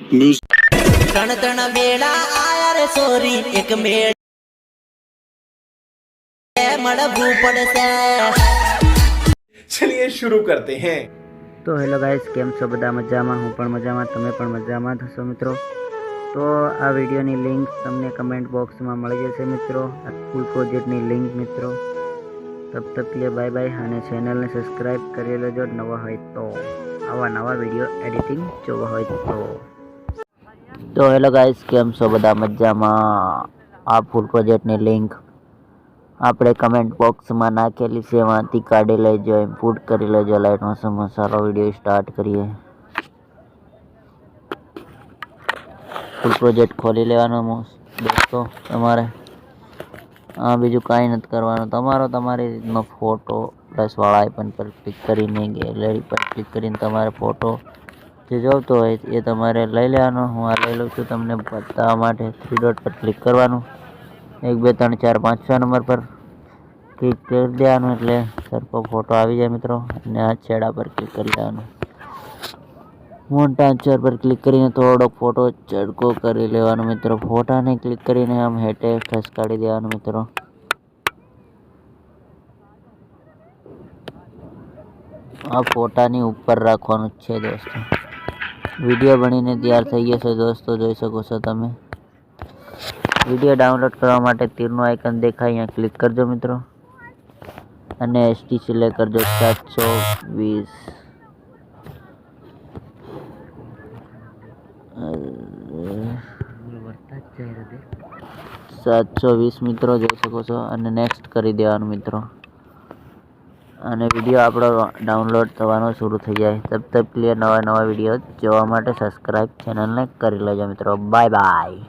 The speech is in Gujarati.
ત્રણ ત્રણ બેડા આયા રે સોરી એક મેળ મળવું પડશે। चलिए शुरू करते हैं। तो हेलो गाइस, केम छो बधा मजामां? हूँ पण मजामां, तमे पण मजामां थशो मित्रों। तो आ विडियोनी लिंक तमने कमेंट बॉक्स में मळी जशे मित्रों, आ फूल प्रोजेक्टनी लिंक मित्रों। तब तक के लिए बाय बाय, अने चेनल ने सब्सक्राइब करी लेजो नवा होय तो, आवा नवा विडियो एडिटिंग जोवा होय तो हेलो गाइस, केम छो बधा मजामां? आ फूल प्रोजेक्टनी लिंक આપણે કમેન્ટ બોક્સમાં નાખેલી છે, એમાંથી કાઢી લેજો, ઇનપુટ કરી લેજો। લાઈટનો સમય સારો વિડીયો સ્ટાર્ટ કરીએ। ફૂલ પ્રોજેક્ટ ખોલી લેવાનો દોસ્તો તમારે। બીજું કાંઈ નથી કરવાનું, તમારી રીતનો ફોટો પ્લસવાળા આઇકન પર ક્લિક કરીને ગેલેરી પર ક્લિક કરીને તમારે ફોટો જે જોઈતો હોય એ તમારે લઈ લેવાનો। હું આ લઈ લઉં છું તમને બતાવવા માટે। 3 ડોટ પર ક્લિક કરવાનું, 1 2 3 4 5 6 નંબર પર ક્લિક કરી દેવાનું એટલે સરખો ફોટો આવી જાય મિત્રો। અને આ છેડા પર ક્લિક કરી લેવાનું, મોટા અક્ષર પર ક્લિક કરીને થોડોક ફોટો ચડકો કરી લેવાનો મિત્રો। ફોટાને ક્લિક કરીને આમ હેઠે ખસકાડી દેવાનું મિત્રો। આ ફોટાની ઉપર રાખવાનું છે દોસ્તો। વિડીયો બનીને તૈયાર થઈ ગયો છે દોસ્તો, જોઈ શકો છો તમે। વિડીયો ડાઉનલોડ કરવા માટે તીરનું આઇકન દેખાય, અહીંયા ક્લિક કરજો મિત્રો અને એસટી સિલેક્ટ કરજો 720। 720 મિત્રો જોઈ શકો છો અને નેક્સ્ટ કરી દેવાનું મિત્રો। અને વિડીયો આપણો ડાઉનલોડ થવાનો શરૂ થઈ જાય। તબ તક ક્લિયર નવા વિડીયો જોવા માટે સબસ્ક્રાઇબ ચેનલને કરી લેજો મિત્રો। Bye bye.